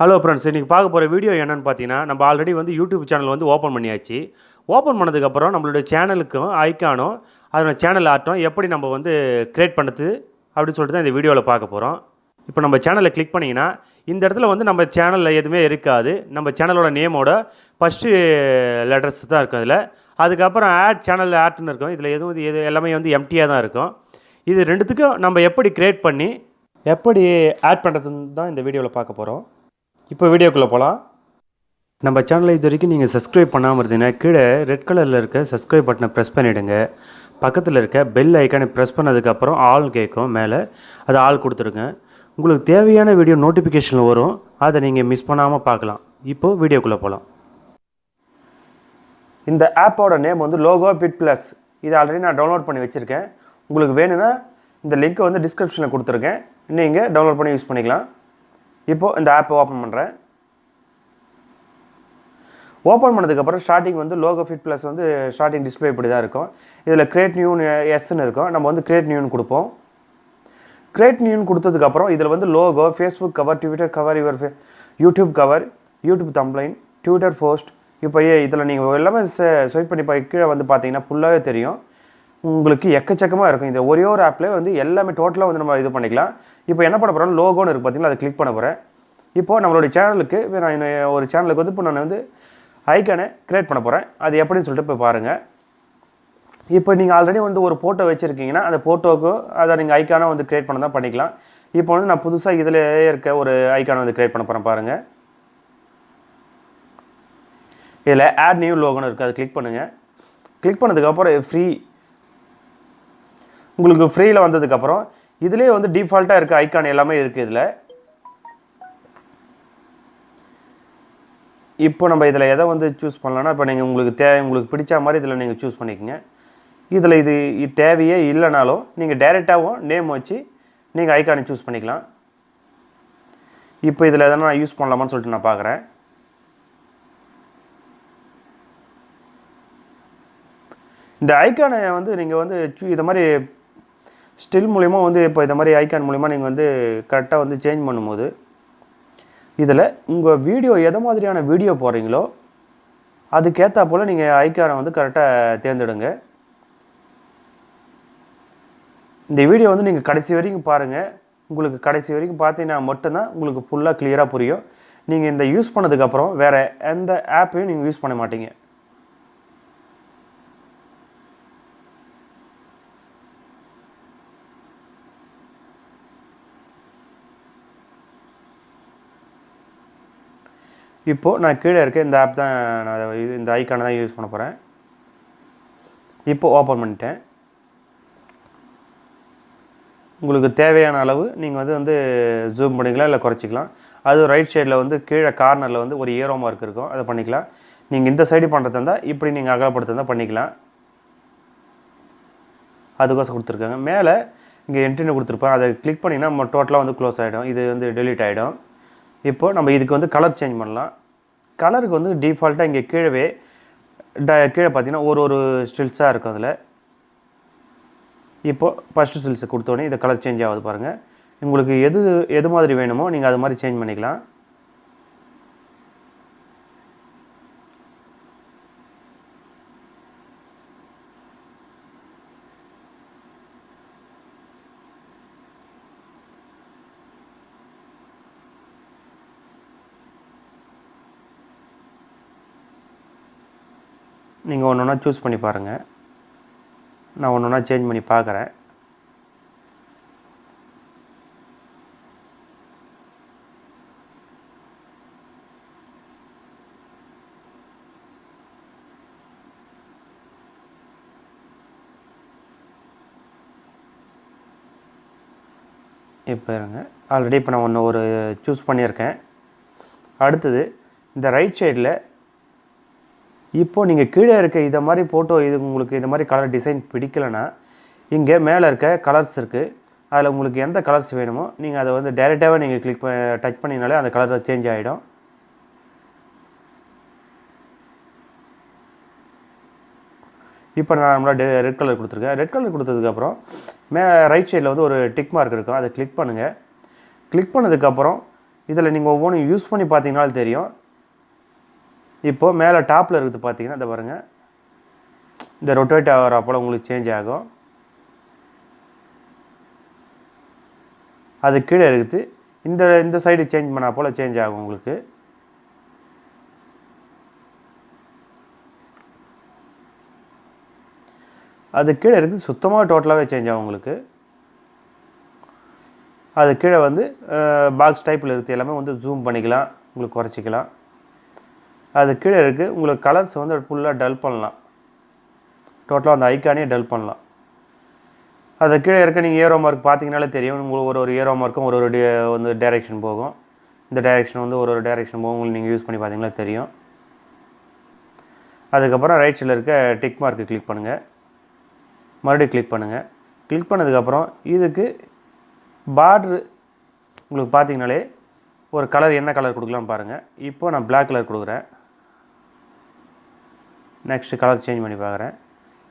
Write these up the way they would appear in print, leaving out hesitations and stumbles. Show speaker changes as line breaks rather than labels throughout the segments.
Hello friends, இன்றைக்கி பார்க்க போகிற வீடியோ என்னென்னு பார்த்தீங்கன்னா, நம்ம ஆல்ரெடி வந்து யூடியூப் சேனல் வந்து ஓப்பன் பண்ணியாச்சு. ஓப்பன் பண்ணதுக்கப்புறம் நம்மளுடைய சேனலுக்கும் ஐக்கானும் அதோட சேனல் ஆர்ட்டும் எப்படி நம்ம வந்து க்ரியேட் பண்ணுறது அப்படின்னு சொல்லிட்டு தான் இந்த வீடியோவில் பார்க்க போகிறோம். இப்போ நம்ம சேனலை கிளிக் பண்ணிங்கன்னா இந்த இடத்துல வந்து நம்ம சேனலில் எதுவுமே இருக்காது. நம்ம சேனலோட நேமோட ஃபஸ்ட்டு லெட்டர்ஸ் தான் இருக்கும் இதில். அதுக்கப்புறம் சேனல் ஆர்ட்னு இருக்கும். இதில் எது எல்லாமே வந்து எம்டியாக தான் இருக்கும். இது ரெண்டுத்துக்கும் நம்ம எப்படி க்ரியேட் பண்ணி எப்படி ஆட் பண்ணுறதுன்னு தான் இந்த வீடியோவில் பார்க்க போகிறோம். இப்போ வீடியோக்குள்ளே போகலாம். நம்ம சேனலை இது வரைக்கும் நீங்கள் சப்ஸ்கிரைப் பண்ணாமல் இருந்தீங்கன்னா கீழே ரெட் கலரில் இருக்க சப்ஸ்கிரைப் பட்டனை ப்ரெஸ் பண்ணிவிடுங்க. பக்கத்தில் இருக்க பெல் ஐக்கானை ப்ரெஸ் பண்ணதுக்கப்புறம் ஆல் கேட்கும், மேலே அது ஆல் கொடுத்துருங்க. உங்களுக்கு தேவையான வீடியோ நோட்டிஃபிகேஷன் வரும், அதை நீங்கள் மிஸ் பண்ணாமல் பார்க்கலாம். இப்போது வீடியோக்குள்ளே போகலாம். இந்த ஆப்போட நேம் வந்து லோகோ பிட் ப்ளஸ். இது ஆல்ரெடி நான் டவுன்லோட் பண்ணி வச்சுருக்கேன். உங்களுக்கு வேணும்னா இந்த லிங்க்கை வந்து டிஸ்கிரிப்ஷனில் கொடுத்துருக்கேன், நீங்கள் டவுன்லோட் பண்ணி யூஸ் பண்ணிக்கலாம். இப்போது இந்த ஆப்பை ஓப்பன் பண்ணுறேன். ஓப்பன் பண்ணதுக்கப்புறம் ஸ்டார்டிங் வந்து லோகோ ஃபிட் ப்ளஸ் வந்து ஸ்டார்டிங் டிஸ்பிளே இப்படி தான் இருக்கும். இதில் கிரியேட் நியூன்னு எஸ்ன்னு இருக்கும். நம்ம வந்து கிரியேட் நியூன்னு கொடுப்போம். கிரியேட் நியூன்னு கொடுத்ததுக்கப்புறம் இதில் வந்து logo, Facebook cover, Twitter cover, YouTube cover, YouTube thumbnail, Twitter post. இப்போ இதில் நீங்கள் எல்லாமே ஸ்வைப் பண்ணி கீழே வந்து பார்த்தீங்கன்னா ஃபுல்லாகவே தெரியும். உங்களுக்கு எக்கச்சக்கமாக இருக்கும். இந்த ஒரே ஒரு ஆப்லேயே வந்து எல்லாமே டோட்டலாக வந்து நம்ம இது பண்ணிக்கலாம். இப்போ என்ன பண்ண போகிறோம், லோகோன்னு இருக்குது பார்த்தீங்களா, அதை கிளிக் பண்ண போகிறேன். இப்போது நம்மளுடைய சேனலுக்கு நான் ஒரு சேனலுக்கு வந்து இப்போ நான் வந்து ஐக்கானை க்ரியேட் பண்ண போகிறேன். அது எப்படின்னு சொல்லிட்டு இப்போ பாருங்கள். இப்போ நீங்கள் ஆல்ரெடி வந்து ஒரு ஃபோட்டோ வச்சுருக்கீங்கன்னா அந்த ஃபோட்டோவுக்கு அதை நீங்கள் ஐக்கானை வந்து க்ரியேட் பண்ண தான் பண்ணிக்கலாம். இப்போ வந்து நான் புதுசாக இதில் இருக்க ஒரு ஐக்கானை வந்து க்ரியேட் பண்ண போகிறேன் பாருங்கள். இதில் ஆட் நியூ லோகோன்னு இருக்குது, அதை கிளிக் பண்ணுங்கள். கிளிக் பண்ணதுக்கப்புறம் ஃப்ரீ, உங்களுக்கு ஃப்ரீயில் வந்ததுக்கப்புறம் இதிலே வந்து டிஃபால்ட்டாக இருக்க ஐக்கான் எல்லாமே இருக்குது இதில். இப்போ நம்ம இதில் எதை வந்து சூஸ் பண்ணலான்னா, இப்போ நீங்கள் உங்களுக்கு பிடிச்ச மாதிரி இதில் நீங்கள் சூஸ் பண்ணிக்கோங்க. இதில் இது தேவையே இல்லைனாலும் நீங்கள் டைரெக்டாகவும் நேம் வச்சு நீங்கள் ஐக்கானை சூஸ் பண்ணிக்கலாம். இப்போ இதில் எதனா நான் யூஸ் பண்ணலாமான்னு சொல்லிட்டு நான் பார்க்குறேன். இந்த ஐக்கானை வந்து நீங்கள் வந்து இதை மாதிரி ஸ்டில் மூலிமா வந்து இப்போ இந்த மாதிரி ஐக்கான் மூலிமா நீங்கள் வந்து கரெக்டாக வந்து சேஞ்ச் பண்ணும்போது இதில் உங்கள் வீடியோ எதை மாதிரியான வீடியோ போடுறீங்களோ அதுக்கேற்றா போல் நீங்கள் ஐக்கானை வந்து கரெக்டாக தேர்ந்தெடுங்க. இந்த வீடியோ வந்து நீங்கள் கடைசி வரைக்கும் பாருங்கள். உங்களுக்கு கடைசி வரைக்கும் பார்த்தீங்கன்னா மட்டும்தான் உங்களுக்கு ஃபுல்லாக கிளியராக புரியும். நீங்கள் இந்த யூஸ் பண்ணதுக்கப்புறம் வேறு எந்த ஆப்பையும் நீங்கள் யூஸ் பண்ண மாட்டீங்க. இப்போது நான் கீழே இருக்க இந்த ஆப் தான், நான் இந்த ஐக்கானை தான் யூஸ் பண்ண போகிறேன். இப்போது ஓப்பன் பண்ணிட்டேன். உங்களுக்கு தேவையான அளவு நீங்கள் வந்து ஜூம் பண்ணிக்கலாம், இல்லை குறைச்சிக்கலாம். அது ரைட் சைடில் வந்து கீழே கார்னரில் வந்து ஒரு ஏரோ மார்க் இருக்கும், அதை பண்ணிக்கலாம். நீங்கள் இந்த சைடு பண்ணுறதா இருந்தால் இப்படி நீங்கள் அகலப்படுத்துறதா பண்ணிக்கலாம். அதுக்கோசம் கொடுத்துருக்காங்க. மேலே இங்கே என்ட்ரின்னு கொடுத்துருப்பேன், அதை கிளிக் பண்ணிங்கன்னா நம்ம டோட்டலாக வந்து க்ளோஸ் ஆகிடும், இது வந்து டெலீட் ஆகிடும். இப்போது நம்ம இதுக்கு வந்து கலர் சேஞ்ச் பண்ணலாம். கலருக்கு வந்து டிஃபால்ட்டாக இங்கே கீழே பார்த்தீங்கன்னா ஒரு ஸ்டில்ஸாக இருக்கும் அதில். இப்போது ஃபஸ்ட்டு ஸ்டில்ஸை கொடுத்தோடனே இந்த கலர் சேஞ்ச் ஆகுது பாருங்கள். உங்களுக்கு எது மாதிரி வேணுமோ நீங்கள் அது மாதிரி சேஞ்ச் பண்ணிக்கலாம். நீங்கள் ஒன்று ஒன்றா சூஸ் பண்ணி பாருங்கள். நான் ஒன்று ஒன்றா சேஞ்ச் பண்ணி பார்க்குறேன். இப்போ இருங்க, ஆல்ரெடி இப்போ நான் ஒரு சூஸ் பண்ணியிருக்கேன். அடுத்தது இந்த ரைட் சைடில் இப்போது நீங்கள் கீழே இருக்க இதை மாதிரி ஃபோட்டோ, உங்களுக்கு இந்த மாதிரி கலர் டிசைன் பிடிக்கலைன்னா இங்கே மேலே இருக்க கலர்ஸ் இருக்குது. அதில் உங்களுக்கு எந்த கலர்ஸ் வேணுமோ நீங்கள் அதை வந்து டைரெக்டாகவே நீங்கள் டச் பண்ணினாலே அந்த கலர் சேஞ்ச் ஆகிடும். இப்போ நான் நம்மளோட ரெட் கலர் கொடுத்துருக்கேன். ரெட் கலர் கொடுத்ததுக்கப்புறம் ரைட் சைடில் வந்து ஒரு டிக் மார்க் இருக்கும், அதை கிளிக் பண்ணுங்கள். கிளிக் பண்ணதுக்கப்புறம் இதில் நீங்கள் ஒவ்வொன்றும் யூஸ் பண்ணி பார்த்தீங்கனாலும் தெரியும். இப்போது மேலே டாப்பில் இருக்குது பார்த்தீங்கன்னா இதை பாருங்கள், இந்த ரொட்டேட் ஆகிறப்போல உங்களுக்கு சேஞ்ச் ஆகும். அது கீழே இருக்குது, இந்த சைடு சேஞ்ச் பண்ணால் போல் சேஞ்ச் ஆகும் உங்களுக்கு. அது கீழே இருக்குது, சுத்தமாக டோட்டலாகவே சேஞ்ச் ஆகும் உங்களுக்கு. அது கீழே வந்து பாக்ஸ் டைப்பில் இருக்குது, எல்லாமே வந்து ஜூம் பண்ணிக்கலாம், உங்களுக்கு குறைச்சிக்கலாம். அது கீழே இருக்குது, உங்களுக்கு கலர்ஸ் வந்து ஃபுல்லாக டல் பண்ணலாம், டோட்டலாக அந்த ஐக்கானே டல் பண்ணலாம். அது கீழே இருக்க நீங்கள் ஏரோ மார்க் பார்த்தீங்கனாலே தெரியும், உங்களுக்கு ஒரு ஏரோ மார்க்கும் ஒரு வந்து டைரெக்ஷன் போகும். இந்த டைரெக்ஷன் வந்து ஒரு டைரெக்ஷன் போகும், உங்களுக்கு நீங்கள் யூஸ் பண்ணி பார்த்தீங்கன்னா தெரியும். அதுக்கப்புறம் ரைட் சைடில் இருக்க டிக் மார்க்கு கிளிக் பண்ணுங்கள், மறுபடியும் கிளிக் பண்ணுங்கள். கிளிக் பண்ணதுக்கப்புறம் இதுக்கு பார்ட்ரு உங்களுக்கு பார்த்தீங்கனாலே ஒரு கலர் என்ன கலர் கொடுக்கலான்னு பாருங்கள். இப்போ நான் பிளாக் கலர் கொடுக்குறேன். நெக்ஸ்ட்டு கலர் சேஞ்ச் பண்ணி பார்க்குறேன்.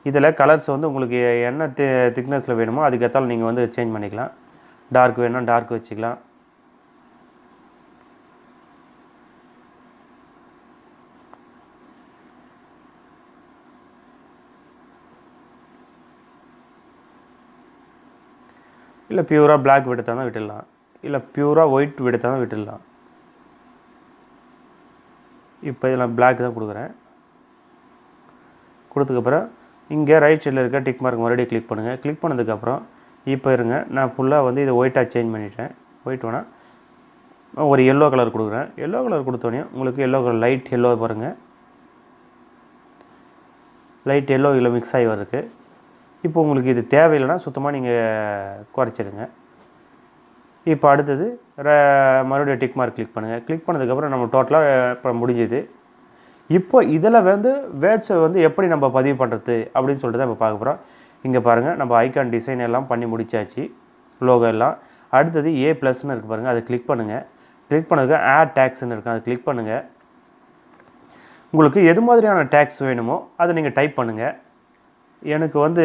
இதில் கலர்ஸ் வந்து உங்களுக்கு என்ன திக்னஸில் வேணுமோ அதுக்கேற்றாலும் நீங்கள் வந்து சேஞ்ச் பண்ணிக்கலாம். டார்க் வேணும்னா டார்க் வச்சுக்கலாம். இல்லை பியூராக பிளாக் விடுத்தாலும் விட்டுடலாம், இல்லை பியூராக ஒயிட் விடுத்தாலும் விட்டுடலாம். இப்போ இதில் நான் பிளாக் தான் கொடுக்குறேன். கொடுத்ததுக்கப்புறம் இங்கே ரைட் சைடில் இருக்க டிக் மார்க் மறுபடியும் கிளிக் பண்ணுங்கள். கிளிக் பண்ணதுக்கப்புறம் இப்போ இருங்க, நான் ஃபுல்லாக வந்து இதை ஒயிட்டாக சேஞ்ச் பண்ணிட்டேன். ஒயிட் வேணால் ஒரு எல்லோ கலர் கொடுக்குறேன். எல்லோ கலர் கொடுத்தோடனே உங்களுக்கு எல்லோ கலர் லைட் எல்லோ பாருங்கள், லைட் எல்லோ இல்லை மிக்ஸ் ஆகி வருது. இப்போ உங்களுக்கு இது தேவையில்லைன்னா சுத்தமாக நீங்கள் குறைச்சிடுங்க. இப்போ அடுத்தது மறுபடியும் டிக் மார்க் கிளிக் பண்ணுங்கள். கிளிக் பண்ணதுக்கப்புறம் நம்ம டோட்டலாக இப்போ முடிஞ்சுது. இப்போ இதில் வந்து வேர்ட்ஸை வந்து எப்படி நம்ம பதிவு பண்ணுறது அப்படின்னு சொல்லிட்டு தான் இப்போ பார்க்க போகிறோம். இங்கே பாருங்கள், நம்ம ஐகான் டிசைன் எல்லாம் பண்ணி முடிச்சாச்சு, லோகோ எல்லாம். அடுத்தது A+ன்னு இருக்குது பாருங்கள், அதை கிளிக் பண்ணுங்கள். கிளிக் பண்ணதுக்கு ஆட் டேக்ஸ்ன்னு இருக்குது, அதை கிளிக் பண்ணுங்கள். உங்களுக்கு எது மாதிரியான டேக்ஸ் வேணுமோ அதை நீங்கள் டைப் பண்ணுங்கள். எனக்கு வந்து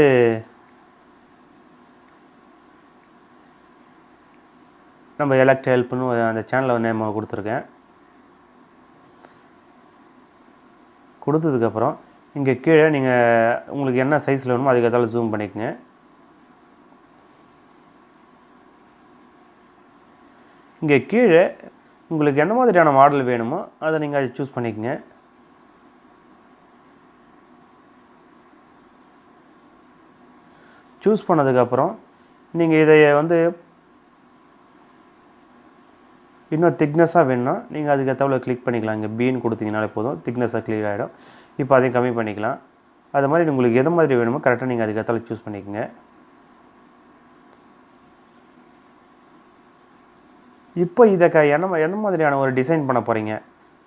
நம்ம எலக்ட் ஹெல்ப்னு அந்த சேனலில் நேம் கொடுத்துருக்கேன். கொடுத்ததுக்கப்புறம் இங்கே கீழே நீங்கள் உங்களுக்கு என்ன சைஸில் வேணுமோ அதுக்கேற்றாலும் ஜூம் பண்ணிக்கோங்க. இங்கே கீழே உங்களுக்கு எந்த மாதிரியான மாடல் வேணுமோ அதை நீங்கள் அதை சூஸ் பண்ணிக்கோங்க. சூஸ் பண்ணதுக்கப்புறம் நீங்கள் இதை வந்து இன்னும் திக்னஸாக வேணும்னா நீங்கள் அதுக்கேற்றாப்புல கிளிக் பண்ணிக்கலாம். இங்கே பீன் கொடுத்தீங்கனாலே போதும், திக்னஸாக கிளியர் ஆகிடும். இப்போ அதையும் கம்மி பண்ணிக்கலாம். அது மாதிரி உங்களுக்கு எது மாதிரி வேணுமோ கரெக்டாக நீங்கள் அதுக்கேற்றாப்புல சூஸ் பண்ணிக்கோங்க. இப்போ இதை எந்த மாதிரியான ஒரு டிசைன் பண்ண போகிறீங்க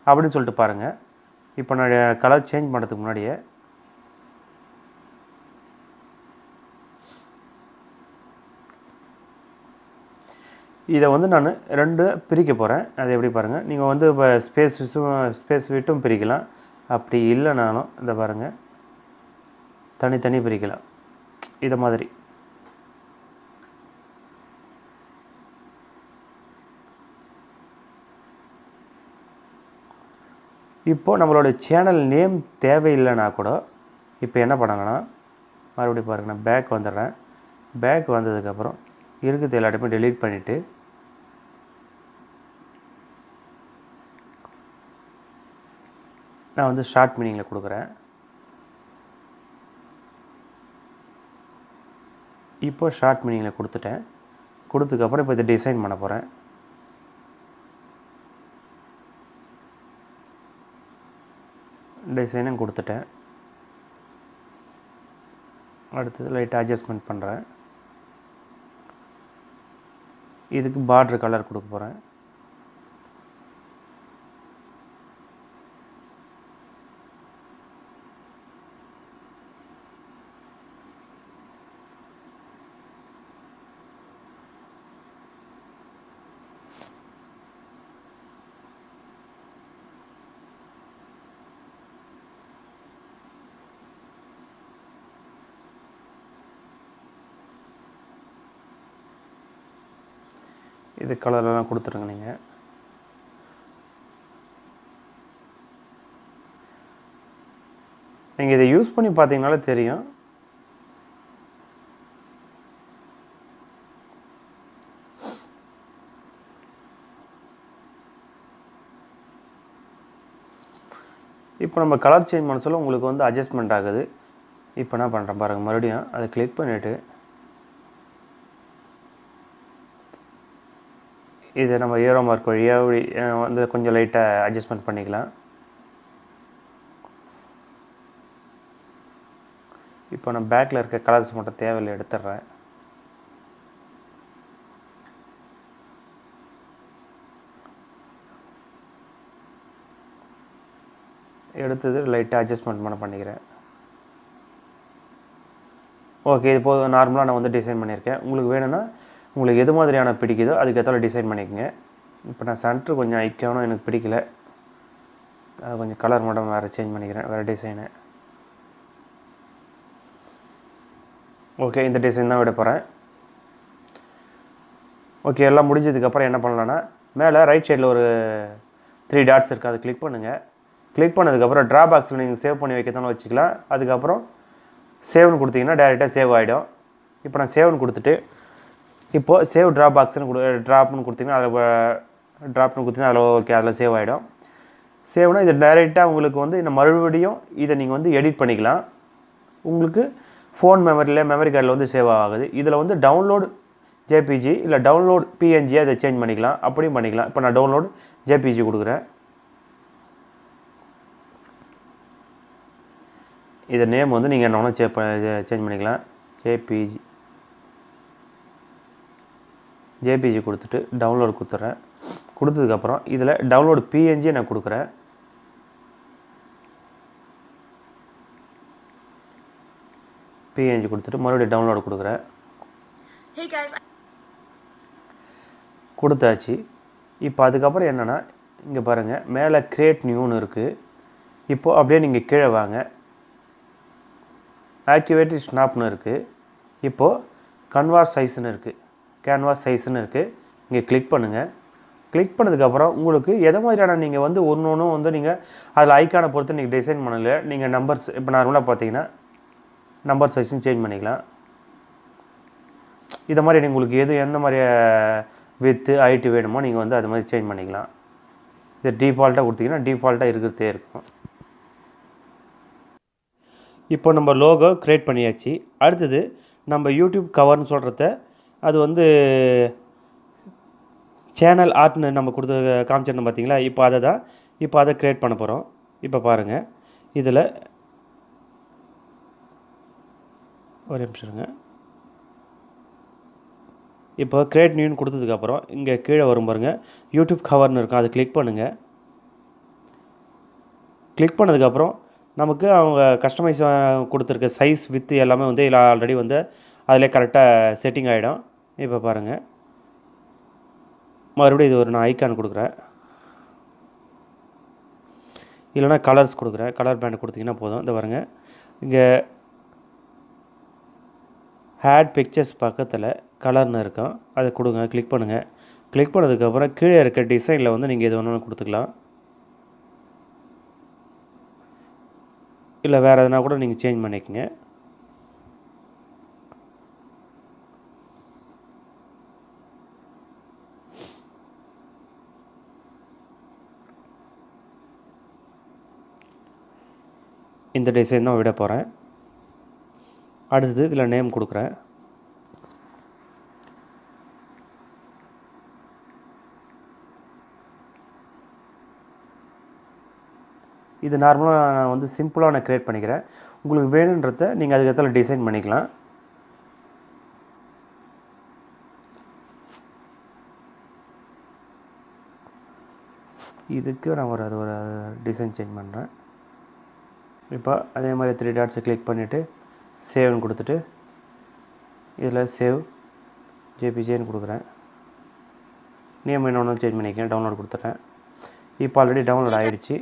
அப்படின்னு சொல்லிட்டு பாருங்கள். இப்போ நான் கலர் சேஞ்ச் பண்ணுறதுக்கு முன்னாடியே இதை வந்து நான் 2 பிரிக்க போகிறேன். அதை எப்படி பாருங்கள், நீங்கள் வந்து இப்போ ஸ்பேஸ் விட்டும் பிரிக்கலாம், அப்படி இல்லைனாலும் இதை பாருங்கள் தனித்தனி பிரிக்கலாம். இதை மாதிரி இப்போது நம்மளோட சேனல் நேம் தேவையில்லைனா கூட இப்போ என்ன பண்ணாங்கன்னா மறுபடியும் பாருங்கள், நான் பேக் வந்துடுறேன். பேக் வந்ததுக்கப்புறம் இருக்குது எல்லாத்தையுமே டெலீட் பண்ணிவிட்டு நான் வந்து ஷார்ட் மீனிங்கில் கொடுக்குறேன். இப்போ ஷார்ட் மீனிங்கில் கொடுத்துட்டேன். கொடுத்ததுக்கப்புறம் இப்போ இதை டிசைன் பண்ண போகிறேன். டிசைனும் கொடுத்துட்டேன். அடுத்தது லைட் அட்ஜஸ்ட்மெண்ட் பண்ணுறேன். இதுக்கு பார்டர் கலர் கொடுக்க போகிறேன். இது கலரெல்லாம் கொடுத்துருங்க நீங்கள். நீங்கள் இதை யூஸ் பண்ணி பார்த்தீங்கனாலே தெரியும். இப்போ நம்ம கலர் சேஞ்ச் பண்ண சொல்ல உங்களுக்கு வந்து அட்ஜஸ்ட்மெண்ட் ஆகுது. இப்போ என்ன பண்ணுறேன் பாருங்கள், மறுபடியும் அதை கிளிக் பண்ணிவிட்டு இதை நம்ம ஏரோ மார்க் வழியாக வந்து கொஞ்சம் லைட்டாக அட்ஜஸ்ட்மெண்ட் பண்ணிக்கலாம். இப்போ நான் பேக்கில் இருக்க கலர்ஸ் மட்டும் தேவையில்லை எடுத்துடுறேன். எடுத்தது லைட்டாக அட்ஜஸ்ட்மெண்ட் பண்ணிக்கிறேன். ஓகே, இது போதும். நார்மலாக நான் வந்து டிசைன் பண்ணியிருக்கேன். உங்களுக்கு வேணும்னா உங்களுக்கு எது மாதிரியான பிடிக்குதோ அதுக்கேற்ற டிசைன் பண்ணிக்கோங்க. இப்போ நான் சென்ட்ரு கொஞ்சம் ஐக்கானும் எனக்கு பிடிக்கல, அது கொஞ்சம் கலர் மட்டும் வேறு சேஞ்ச் பண்ணிக்கிறேன், வேறு டிசைனு. ஓகே, இந்த டிசைன் தான் விட போகிறேன். ஓகே, எல்லாம் முடிஞ்சதுக்கப்புறம் என்ன பண்ணலான்னா, மேலே ரைட் சைடில் ஒரு 3 டாட்ஸ் இருக்குது, அதை கிளிக் பண்ணுங்கள். கிளிக் பண்ணதுக்கப்புறம் ட்ரா பாக்ஸில் நீங்கள் சேவ் பண்ணி வைக்கத்தானே வச்சுக்கலாம். அதுக்கப்புறம் சேவ்னு கொடுத்தீங்கன்னா டேரெக்டாக சேவ் ஆகிடும். இப்போ நான் சேவ்னு கொடுத்துட்டு இப்போது சேவ் ட்ரா பாக்ஸ்னு ட்ராப்னு கொடுத்தீங்கன்னா அதில் ஓகே, அதில் சேவ் ஆகிடும். சேவ்னா இது டைரெக்டாக உங்களுக்கு வந்து இந்த மறுபடியும் இதை நீங்கள் வந்து எடிட் பண்ணிக்கலாம். உங்களுக்கு ஃபோன் மெமரி கார்டில் வந்து சேவ் ஆகுது. இதில் வந்து டவுன்லோட் ஜேபிஜி இல்லை டவுன்லோட் பிஎன்ஜி அதை சேஞ்ச் பண்ணிக்கலாம், அப்படியும் பண்ணிக்கலாம். இப்போ நான் டவுன்லோட் ஜேபிஜி கொடுக்குறேன். இதை நேம் வந்து நீங்கள் என்ன ஒன்று சேஞ்ச் பண்ணிக்கலாம். ஜேபிஜி கொடுத்துட்டு டவுன்லோட் கொடுத்துட்றேன். கொடுத்ததுக்கப்புறம் இதில் டவுன்லோட் பிஎன்ஜி நான் கொடுக்குறேன். பிஎன்ஜி கொடுத்துட்டு மறுபடியும் டவுன்லோட் கொடுக்குறேன். கொடுத்தாச்சு. இப்போ அதுக்கப்புறம் என்னென்னா, இங்கே பாருங்கள் மேலே கிரியேட் நியூன்னு இருக்குது. இப்போது அப்படியே நீங்கள் கீழே வாங்க, ஆக்டிவேட் ஸ்னாப்னு இருக்குது. இப்போது கேன்வாஸ் சைஸ்னு இருக்குது. இங்கே கிளிக் பண்ணுங்கள். கிளிக் பண்ணதுக்கப்புறம் உங்களுக்கு எதை மாதிரியான நீங்கள் வந்து ஒன்று வந்து நீங்கள் அதில் ஐக்கானை பொறுத்து நீங்கள் டிசைன் பண்ணல. நீங்கள் நம்பர்ஸ் இப்போ நார்மலாக பார்த்தீங்கன்னா நம்பர் சைஸும் சேஞ்ச் பண்ணிக்கலாம். இதை மாதிரி உங்களுக்கு எந்த மாதிரி வித்து ஹைட்டு வேணுமோ நீங்கள் வந்து அது மாதிரி சேஞ்ச் பண்ணிக்கலாம். இதை டிஃபால்ட்டாக கொடுத்தீங்கன்னா டிஃபால்ட்டாக இருக்கிறதே இருக்கும். இப்போ நம்ம லோகோ க்ரியேட் பண்ணியாச்சு. அடுத்தது நம்ம யூடியூப் கவர்னு சொல்கிறத அது வந்து சேனல் ஆர்ட்னு நம்ம கொடுத்து காமிச்சிருந்தோம் பார்த்தீங்களா. இப்போ அதை க்ரியேட் பண்ண போகிறோம். இப்போ பாருங்கள், இதில் ஒரு நிமிஷம் இருங்க. இப்போ க்ரியேட் நியூன்னு கொடுத்ததுக்கப்புறம் இங்கே கீழே வரும் பாருங்கள், யூடியூப் கவர்னு இருக்கும், அதை கிளிக் பண்ணுங்கள். கிளிக் பண்ணதுக்கப்புறம் நமக்கு அவங்க கஸ்டமைஸ் கொடுத்துருக்க சைஸ் வித்து எல்லாமே வந்து இதில் ஆல்ரெடி வந்து அதிலே கரெக்டாக செட்டிங் ஆகிடும். இப்போ பாருங்கள், மறுபடியும் இது ஒரு நான் ஐக்கான் கொடுக்குறேன், இல்லைனா கலர்ஸ் கொடுக்குறேன். கலர் பேண்ட் கொடுத்தீங்கன்னா போதும். இந்த பாருங்கள், இங்கே ஆட் பிக்சர்ஸ் பக்கத்தில் கலர்னு இருக்கும், அதை கொடுங்க. கிளிக் பண்ணுங்கள். கிளிக் பண்ணதுக்கப்புறம் கீழே இருக்க டிசைனில் வந்து நீங்கள் எது வேணாலும் கொடுத்துக்கலாம், இல்லை வேறு எதுனா கூட நீங்கள் சேஞ்ச் பண்ணிக்கோங்க. இந்த டிசைன் தான் விட போகிறேன். அடுத்தது இதில் நேம் கொடுக்குறேன். இது நார்மலாக நான் வந்து சிம்பிளாக நான் க்ரியேட் பண்ணிக்கிறேன். உங்களுக்கு வேணுன்றத நீங்கள் அதுக்கேற்ற டிசைன் பண்ணிக்கலாம். இதுக்கு நான் ஒரு டிசைன் சேஞ்ச் பண்ணுறேன். இப்போ அதே மாதிரி 3 டாட்ஸை கிளிக் பண்ணிவிட்டு சேவ்னு கொடுத்துட்டு இதில் சேவ் ஜேபிஜேன்னு கொடுக்குறேன். நேம் என்ன சேஞ்ச் பண்ணிக்கிறேன். டவுன்லோட் கொடுத்துட்றேன். இப்போ ஆல்ரெடி டவுன்லோட் ஆகிடுச்சு.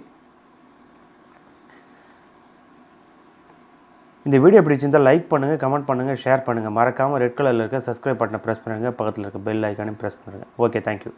இந்த வீடியோ பிடிச்சிருந்தால் லைக் பண்ணுங்கள், கமெண்ட் பண்ணுங்கள், ஷேர் பண்ணுங்கள். மறக்காமல் ரெட் கலரில் இருக்க சப்ஸ்கிரைப் பட்டனை ப்ரெஸ் பண்ணுங்கள். பக்கத்தில் இருக்க பெல் ஐக்கானையும் ப்ரெஸ் பண்ணுங்கள். Okay, thank you.